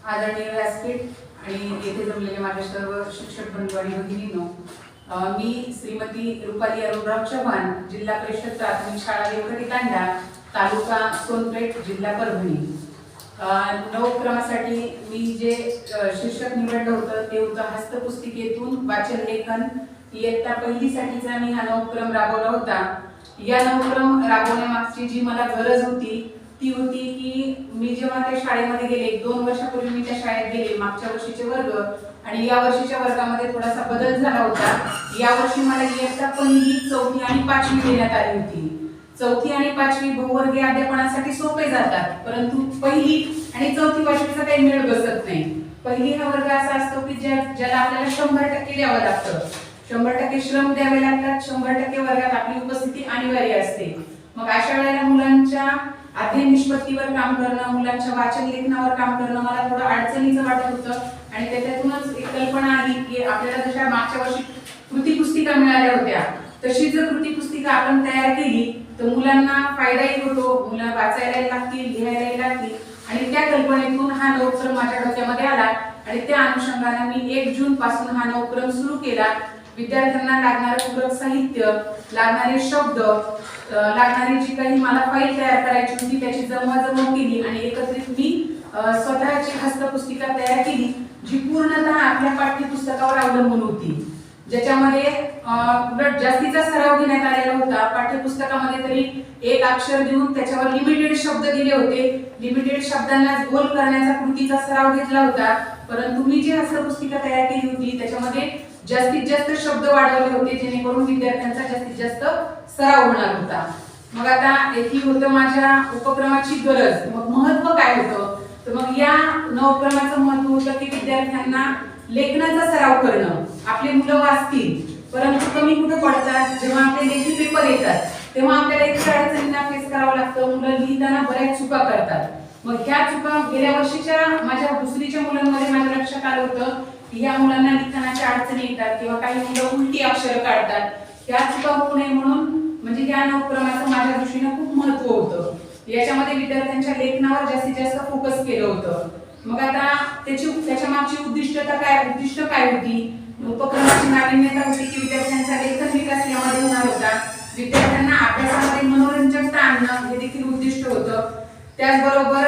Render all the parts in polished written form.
आदरणीय व्यासपीठ आणि येथे जमलेले माझे सर्व शिक्षक बंधू आणि भगिनींनो, मी श्रीमती रुपाली अरुणराव चव्हाण, जिल्हा परिषद प्राथमिक शाळा देवखडी तांडा, तालुका सोनपेठ, जिल्हा परभणी. 9 क्रमासाठी मी जे शीर्षक निवडलं होतं ते होतं हस्तपुस्तिकेतून वाचन लेखन. इयत्ता पहिलीसाठीचा मी हा 9 क्रम राबवला होता. या 9 क्रम राबवण्यामागची जी मला गरज होती ती होती की मी जेव्हा त्या शाळेमध्ये गेले, 2 वर्षापूर्वी मी त्या शाळेत गेले, मागच्या वर्षीचे वर्ग आणि या वर्षीच्या वर्गामध्ये थोडासा बदल झाला होता. या वर्षी मला इयत्ता पहिली, चौथी आणि 5वी देण्यात आली होती. चौथी आणि 5वी बहुवर्गीय अध्यापनासाठी सोपे जातात, परंतु पहिली आणि चौथी 5वीचा काही मेळ बसत नाही. पहिली हा वर्ग असा असतो की ज्याला आपल्याला 100% द्यावं लागतं, 100% श्रम द्यावे लागतात, 100% वर्गात आपली उपस्थिती अनिवार्य असते. मग अशा वेळेला मुलांच्या अध्ययन निष्पत्तीवर काम करणं, मुलांच्या वाचन लेखनावर काम करणं मला थोडं अडचणीचं वाटत होतं आणि त्यातूनच एक कल्पना आली की आपल्याला जशा मागच्या वर्षी कृती पुस्तिका मिळाल्या होत्या तशी जर कृती पुस्तिका आपण तयार केली तर मुलांना फायदाही होतो, मुलं वाचायलाही लागतील, लिहायलाही लागतील आणि त्या कल्पनेतून हा 9 क्रम माझ्या डोक्यामध्ये आला आणि त्या अनुषंगाने मी 1 जून पासून हा 9 क्रम सुरू केला. विद्यार्थ्यांना लागणारे पूरक साहित्य, लागणारे शब्द, लागणारी जी काही मला फाईल तयार करायची होती त्याची जमवाजमव केली आणि एकत्रित मी स्वतःची हस्तपुस्तिका तयार केली जी पूर्णतः आपल्या पाठ्यपुस्तकावर अवलंबून होती, ज्याच्यामध्ये उलट जास्तीचा सराव घेण्यात आलेला होता. पाठ्यपुस्तकामध्ये तरी 1 अक्षर देऊन त्याच्यावर लिमिटेड शब्द दिले होते, लिमिटेड शब्दांना गोल करण्याचा कृतीचा सराव घेतला होता. परंतु मी जी हस्तपुस्तिका तयार केली होती त्याच्यामध्ये जास्तीत जास्त शब्द वाढवले होते जेणेकरून विद्यार्थ्यांचा जास्तीत जास्त सराव होणार होता. मग आता येथे होतं माझ्या उपक्रमाची गरज. मग महत्व काय होतं तर मग या 9 क्रमाचं महत्व होतं की विद्यार्थ्यांना लेखनाचा सराव करणं. आपले मुलं वाचतील परंतु कमी कुठे पडतात, जेव्हा आपले लेखी पेपर येतात तेव्हा आपल्याला इतक्या अडचणींना फेस करावं लागतं. मुलं लिहिताना बऱ्याच चुका करतात. मग ह्या चुका गेल्या वर्षीच्या माझ्या दुसरीच्या मुलांमध्ये माझ्या लक्षात आलं होतं की ह्या मुलांना लिखाणाच्या अडचणी येतात किंवा काही मुलं उलटी अक्षर काढतात. ह्या चुका होऊ नये म्हणून म्हणजे ह्या 9 क्रमाचं माझ्या दृष्टीने खूप महत्व होतं. याच्यामध्ये विद्यार्थ्यांच्या लेखनावर जास्तीत जास्त फोकस केलं होतं. मग आता त्याच्या मागची उद्दिष्ट काय होती? उपक्रमाची नाविन्यता होती की विद्यार्थ्यांचा लेखन विकास यामध्ये होणार होता. विद्यार्थ्यांना अभ्यासामध्ये मनोरंजकता आणणं हे देखील उद्दिष्ट होतं. त्याचबरोबर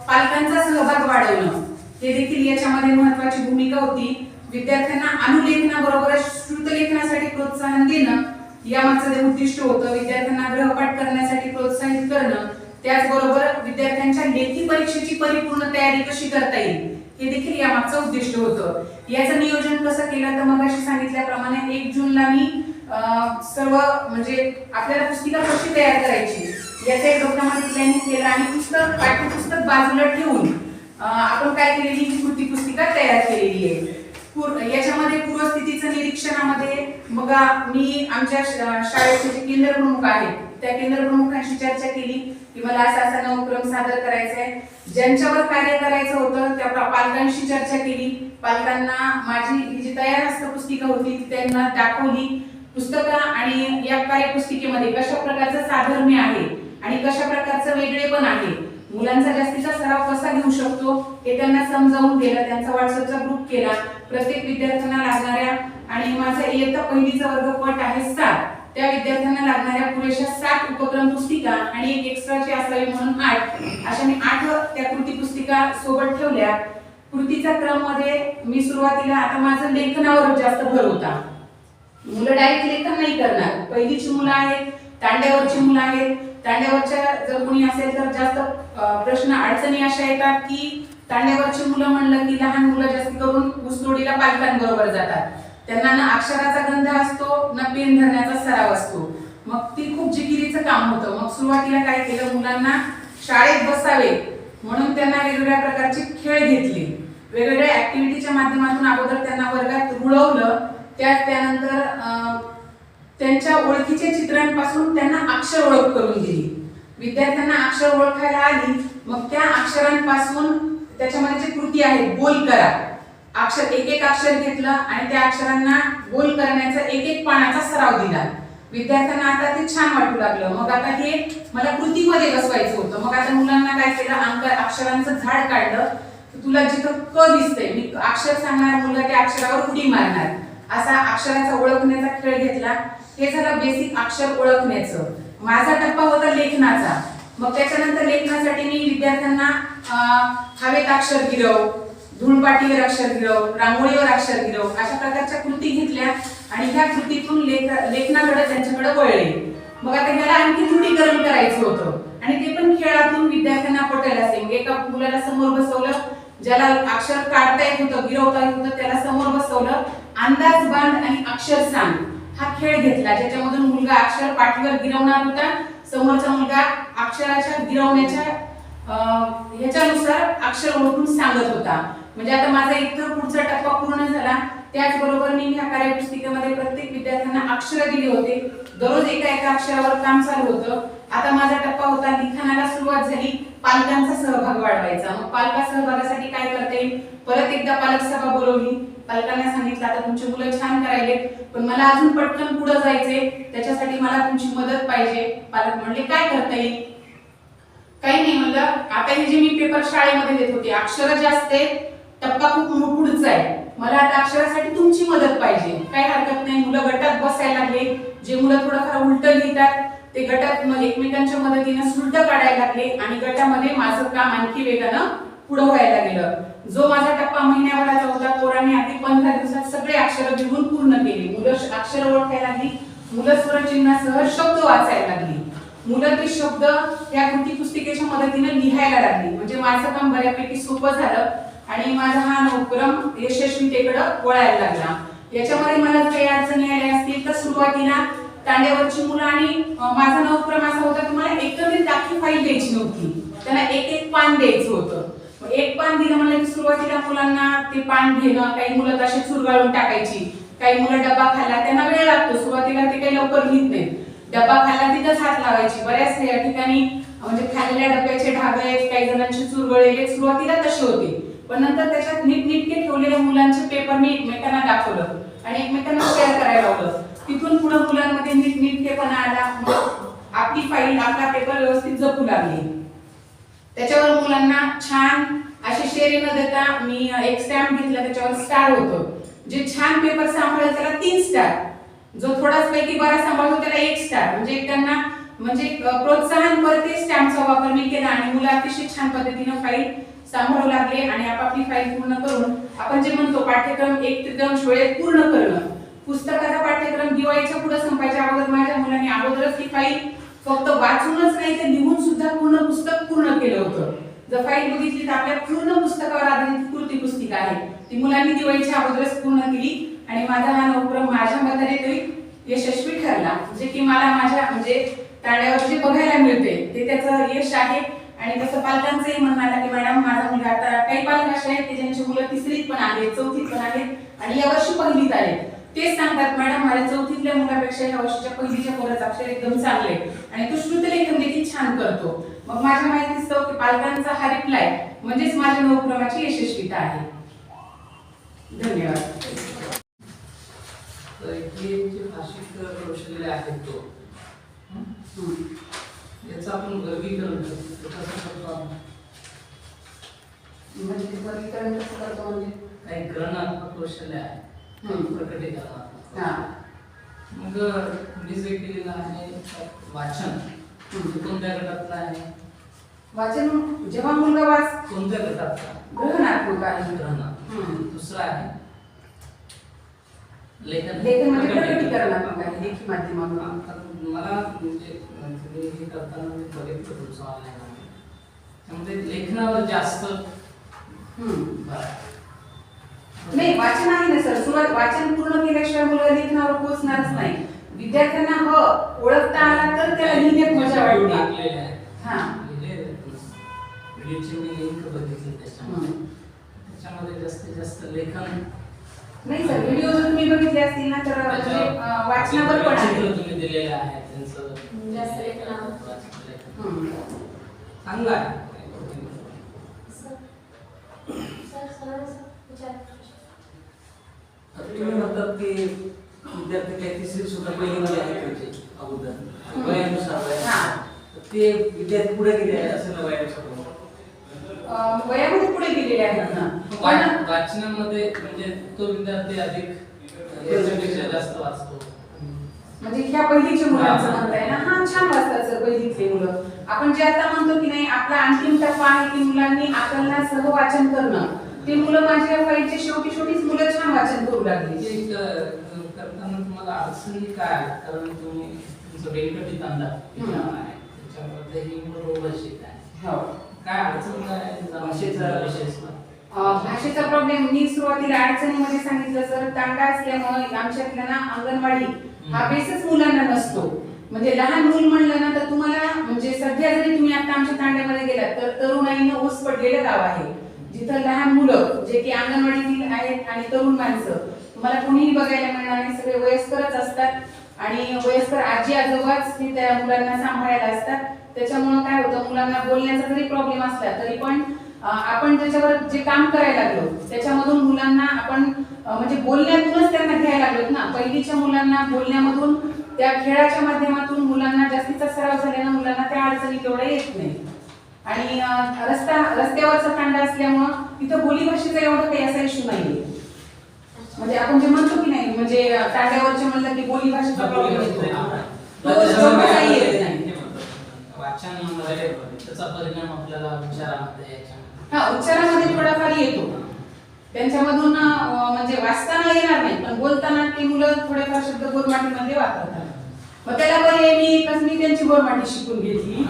पालकांचा सहभाग वाढवणं हे देखील याच्यामध्ये महत्त्वाची भूमिका होती. विद्यार्थ्यांना अनुलेखनाबरोबरच श्रुतलेखनासाठी प्रोत्साहन देणं यामागचं ते उद्दिष्ट होतं. विद्यार्थ्यांना गृहपाठ करण्यासाठी प्रोत्साहित करणं, त्याचबरोबर विद्यार्थ्यांच्या लेखी परीक्षेची परिपूर्ण तयारी कशी करता येईल हे देखील यामागचं उद्दिष्ट होतं. याचं नियोजन कसं केलं तर मगाशी सांगितल्याप्रमाणे 1 जूनला मी सर्व म्हणजे आपल्याला पुस्तिका कशी तयार करायची याचं एक डोक्यामध्ये प्लॅनिंग केलं आणि पाठ्यपुस्तक बाजूला ठेवून आपण काय केलेली ही कृती पुस्तिका तयार केलेली आहे. याच्यामध्ये पूर्वस्थितीचं निरीक्षणामध्ये बघा मी आमच्या शाळेचे जे केंद्र प्रमुख आहेत त्या केंद्र प्रमुखांशी चर्चा केली की मला असा 9 क्रम सादर करायचा आहे. ज्यांच्यावर कार्य करायचं होतं त्या पालकांशी चर्चा केली. पालकांना माझी ही जी तयार हस्तपुस्तिका होती ती त्यांना दाखवली. पुस्तकं आणि या कार्यपुस्तिकेमध्ये कशा प्रकारचं साधर्म्य आहे आणि कशा प्रकारचं वेगळेपण आहे, मुलांचा जास्तीचा सराव कसा घेऊ शकतो हे त्यांना समजावून दिलं. त्यांचा व्हॉट्सअपचा ग्रुप केला. प्रत्येक विद्यार्थ्यांना लागणाऱ्या आणि माझा इयत्ता पहिलीचा वर्ग पट आहे 7, त्या विद्यार्थ्यांना लागणाऱ्या पुरेशा 7 उपक्रम पुस्तिका आणि एक एक्स्ट्राची असावी म्हणून 8 अशा मी 8 त्या कृती पुस्तिका सोबत ठेवल्या. कृतीचा क्रम मध्ये मी सुरुवातीला आता माझं लेखनावर जास्त भर होता. मुलं डायरेक्ट लेखन नाही करणार. पहिलीची मुलं आहेत, तांड्यावरची मुलं आहेत. तांड्यावरच्या जर कोणी असेल तर जास्त प्रश्न अडचणी अशा येतात की तांड्यावरची मुलं म्हणलं की लहान मुलं जास्त करून ऊसतोडीला पालकांबरोबर जातात. त्यांना ना अक्षराचा गंध असतो ना पेन धरण्याचा सराव असतो. मग ती खूप जिकिरीचं काम होतं. मग सुरुवातीला काय केलं, मुलांना शाळेत बसावे म्हणून त्यांना वेगवेगळ्या प्रकारचे खेळ घेतले. वेगवेगळ्या ऍक्टिव्हिटीच्या माध्यमातून अगोदर त्यांना वर्गात रुळवलं. त्यानंतर त्यांच्या ओळखीच्या चित्रांपासून त्यांना अक्षर ओळख करून दिली. विद्यार्थ्यांना अक्षर ओळखायला आली मग त्या अक्षरांपासून त्याच्यामध्ये जे कृती आहे गोल करा, अक्षर एक अक्षर घेतलं आणि त्या अक्षरांना गोल करण्याचा एक पानाचा सराव दिला. विद्यार्थ्यांना आता ते छान वाटू लागलं. मग आता हे मला कृतीमध्ये बसवायचं होतं. मग आता मुलांना काय केलं, अक्षरांचं झाड काढलं तर तुला जिथं क दिसतंय मी अक्षर सांगणार मुलगा त्या अक्षरावर उडी मारणार, असा अक्षराचा ओळखण्याचा खेळ घेतला. हे झालं बेसिक अक्षर ओळखण्याचं. माझा टप्पा होता लेखनाचा. मग त्याच्यानंतर लेखनासाठी मी विद्यार्थ्यांना हवेत अक्षर गिरव, धूळपाटीवर अक्षर गिरव, रांगोळीवर अक्षर गिरव अशा प्रकारच्या कृती घेतल्या आणि ह्या कृतीतून लेखनाकडे त्यांच्याकडे वळले. मग आता ह्याला आणखी दृढीकरण करायचं होतं आणि ते पण खेळातून विद्यार्थ्यांना पटेल असे. मग एका मुलाला समोर बसवलं, ज्याला अक्षर काढता येत होतं, गिरवता येत होतं, त्याला समोर बसवलं. अंदाज बांध आणि अक्षर सांग हा खेळ घेतला, ज्याच्यामधून मुलगा अक्षर पाठीवर गिरवणार होता, समोरचा मुलगा अक्षराच्या गिरवण्याच्या ह्याच्यानुसार अक्षर ओळखून सांगत होता. म्हणजे आता माझा इथं पुढचा टप्पा पूर्ण झाला. त्याचबरोबर मी ह्या कार्यपुस्तिकेमध्ये प्रत्येक विद्यार्थ्यांना अक्षर दिले होते. दररोज एका अक्षरावर काम चालू होतं. आता माझा टप्पा होता, लिखाणाला सुरुवात झाली, पालकांचा सहभाग वाढवायचा. मग पालका सहभागासाठी काय करता येईल, परत एकदा पालक सभा बोलवली. पालकांना सांगितलं आता तुमची मुलं छान करायले, पण मला अजून पटकन पुढे जायचे, त्याच्यासाठी मला तुमची मदत पाहिजे. पालक म्हणले काय करता येईल. काही नाही म्हणलं, आता हे जे मी पेपर शाळेमध्ये देत होते अक्षर जास्त आहेत, टप्पा खूप पुढचा आहे, मला आता अक्षरासाठी तुमची मदत पाहिजे. काही हरकत नाही. मुलं गटात बसायला लागले. जे मुलं थोडंफार उलट लिहितात ते गटात मग एकमेकांच्या मदतीने सुलट काढायला लागले आणि गटामध्ये माझं काम आणखी वेगानं पुढे व्हायला गेलं. जो माझा टप्पा महिन्याभराचा होता, पोरांनी अगदी 15 दिवसात सगळे अक्षर लिहून पूर्ण केले. मुलं अक्षर ओळखायला लागली, मुलं स्वरचिन्हासह शब्द वाचायला लागली, मुलं ते शब्द या कृती पुस्तिकेच्या मदतीने लिहायला लागली. म्हणजे माझं काम बऱ्यापैकी सोपं झालं आणि माझा हा उपक्रम यशस्वीतेकडे वळायला लागला. याच्यामध्ये मला काही अडचणी आल्या असतील तर सुरुवातीला तांड्यावरची मुलं आणि माझा उपक्रम असा होता की मला एकंदरीत अख्खी फाईल द्यायची नव्हती, त्यांना एक पान द्यायचं होतं. मग एक पान दिलं म्हणलं की सुरुवातीला मुलांना ते पान घेणं, काही मुलं तसे चुरगाळून टाकायची, काही मुलं डबा खाल्ला, त्यांना वेळ लागतो, सुरुवातीला ते काही लवकर लिहित नाहीत. डबा खाल्ला तिथंच हात लावायची. बऱ्याच ठिकाणी म्हणजे खाल्लेल्या डब्याचे ढाग आहेत, काही जणांचे चुरगळलेले सुरुवातीला तसे होते, पण नंतर त्याच्यात नीटनेटके ठेवलेल्या मुलांचे पेपर मी एकमेकांना दाखवलं आणि एकमेकांना शेअर करायला लावलं. तिथून पुढे मुलांमध्ये नीटनेटकेपणा आला. आपली फाईल आपला पेपर व्यवस्थित जपू लागली. त्याच्यावर मुलांना छान अशी शेअर न देता मी एक स्टॅम्प घेतला, त्याच्यावर स्टार होतं. जे छान पेपर सांभाळेल त्याला 3 स्टार, जो थोडाच पैकी बरा सांभाळतो त्याला 1 स्टार. म्हणजे त्यांना म्हणजे प्रोत्साहन करत ते स्टॅम्पचा वापर मी केला आणि मुलं अतिशय छान पद्धतीने फाईल सांभाळू लागले आणि आपापली फाईल पूर्ण करून आपण जे म्हणतो पाठ्यक्रम 1/3 वेळेत पूर्ण करणं. पुस्तकाचा पाठ्यक्रम दिवाळीच्या पुढे संपायच्या अगोदर माझ्या मुलांनी अगोदरच ती फाईल फक्त वाचूनच नाही तर लिहून सुद्धा पूर्ण पुस्तक पूर्ण केलं होतं. जर फाईल बघितली तर आपल्या पूर्ण पुस्तकावर आधारित कृती पुस्तिका आहे, ती मुलांनी दिवाळीच्या अगोदरच पूर्ण केली आणि माझा हा उपक्रम माझ्या मताने तरी यशस्वी ठरला. जे की मला माझ्या म्हणजे तांड्यावर जे बघायला मिळते ते त्याचं यश आहे. आणि तसं पालकांचंही म्हणणं आलं की मॅडम माझा मुलगा, आता काही पालक असे आहेत की ज्यांची मुलं 3रीत पण आहेत, 4थीत पण आहेत आणि यावर्षी 1लीत आहेत, तेच सांगतात मॅडम माझ्या 4थीतल्या मुलापेक्षा या वर्षीच्या 1लीच्या पोराचं अक्षर एकदम चांगले आणि तो श्रुतलेखन देखील छान करतो. मग माझ्या माहितीस्तव की पालकांचा हा रिप्लाय म्हणजेच माझ्या उपक्रमाची यशस्वीता आहे. धन्यवाद. भाषिक कौशल्य आहेत तो याचं आपण वर्गीकरण करतो. म्हणजे वर्गीकरण कसं करतो म्हणजे काही ग्रहणात्मक कौशल्य आहे, प्रकटीकरणात्मक. मग मी जे केलेलं आहे वाचन कोणत्या गटातलं आहे? वाचन जेव्हा मुलगा वाच कोणत्या गटातला? ग्रहणात्मक आहे. ग्रहणात्मक. दुसरा आहे लेखन. लेखन म्हणजे प्रकटीकरणात्मक आहे, लेखी माध्यमातून. मला म्हणजे हे करताना मी बघितलं तुमचं ऑनलाईन, त्यामध्ये लेखनावर जास्त नाही वाचन आहे ना सर. सुरुवात वाचन पूर्ण केल्याशिवाय मुलगा लेखनावर पोहोचणारच नाही. विद्यार्थ्यांना ओळखता आला तर त्याला लिहिण्यात मजा वाटते. त्याच्यामध्ये जास्तीत जास्त लेखन नाही सर. व्हिडिओ जर तुम्ही बघितले असतील ना तर म्हणजे वाचनावर पण आहे. तुम्ही दिलेले आहेत त्यांचं जास्त लेखन चांगलं आहे. तुम्ही म्हणतात की विद्यार्थी काही 3री सुद्धा पहिलीमध्ये आहे त्यांचे अगोदर वयानुसार ते विद्यार्थी पुढे गेले आहे असं वयानुसार वयामध्ये पुढे गेलेले आहेत ना. पण वाचनामध्ये म्हणजे तो विद्यार्थी अधिक याच्यापेक्षा जास्त वाचतो. म्हणजे ह्या पहिलीच्या मुलांचं म्हणताय ना. हा, छान वाचतात सर पहिलीतले मुलं. आपण जे आता म्हणतो की नाही, आपला अंतिम टप्पा आहे की मुलांनी आकलना सह वाचन करणं, ते मुलं माझ्या फाईलच्या शेवटीच मुलं छान वाचन करू लागली. एक करताना तुम्हाला अडचणी काय आहेत? कारण तुम्ही तुमचं वेंकटी तांडा आहे, त्याच्यामध्ये ही मुलं भाषिक आहे. हो. काय अडचण काय आहे भाषेचा? भाषेचा प्रॉब्लेम मी सुरुवातीला अडचणीमध्ये सांगितलं सर. तांडा असल्यामुळे आमच्यातल्या ना अंगणवाडी हा बेसच मुलांना नसतो. म्हणजे लहान मूल म्हणलं ना तर तुम्हाला म्हणजे सध्या जरी तुम्ही आता आमच्या तांड्यामध्ये गेलात तर तरुणाईनं ओस पडलेलं गाव आहे, जिथं लहान मुलं जे की अंगणवाडीतील आहेत आणि तरुण माणसं तुम्हाला कोणीही बघायला मिळणार नाही. सगळे वयस्करच असतात आणि वयस्कर आजी आजोबाच हे त्या मुलांना सांभाळायला असतात. त्याच्यामुळे काय होतं, मुलांना बोलण्याचा जरी प्रॉब्लेम असला तरी पण आपण त्याच्यावर जे काम करायला लागलो त्याच्यामधून मुलांना आपण म्हणजे बोलण्यातूनच त्यांना घ्यायला लागलोत ना. पहिलीच्या मुलांना बोलण्यामधून, त्या खेळाच्या माध्यमातून मुलांना जास्तीचा सराव झाल्यानं मुलांना त्या अडचणी तेवढ्या येत नाही. आणि रस्त्यावरचा तांडा असल्यामुळं तिथं बोलीभाषेचा एवढं काही असा इश्यू नाहीये. म्हणजे आपण जे म्हणतो की नाही, म्हणजे तांड्यावरचे म्हणलं की बोलीभाषेचा प्रॉब्लेम येतो, तो काही येत नाही. वाचनामध्ये त्याचा परिणाम आपल्याला उच्चारामध्ये उच्चारामध्ये थोडाफार येतो. त्यांच्यामधून म्हणजे वाचताना येणार नाही पण बोलताना ते मुलं थोडेफार शब्द बोलमाटीमध्ये वापरतात. मग त्याला पर्याय मी त्यांची बोलमाटी शिकून घेतली.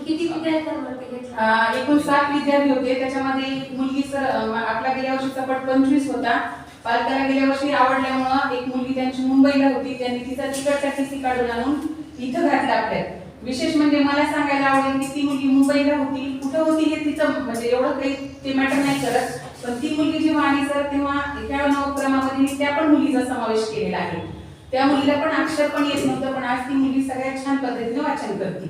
किती विद्यार्थ्यांवरती घेतला? एकूण 7 विद्यार्थी होते. त्याच्यामध्ये एक मुलगी सर आपला गेल्या वर्षीचा पट 25 होता. पालकाला गेल्या वर्षी आवडल्यामुळं एक मुलगी त्यांची मुंबईला होती, त्यांनी तिचा तिकडचा टीसी काढून आणून इथं घातला आपल्यात. विशेष म्हणजे मला सांगायला आवडेल की ती मुलगी मुंबईला होती, कुठं होती हे तिचं म्हणजे एवढं काही ते मॅटर नाही करत, पण ती मुलगी जेव्हा आली सर तेव्हा एका नवक्रमामध्ये मी त्या पण मुलीचा समावेश केलेला आहे. त्या मुलीला पण अक्षर पण येत नव्हतं, पण आज ती मुलगी सगळ्यात छान पद्धतीने वाचन करते.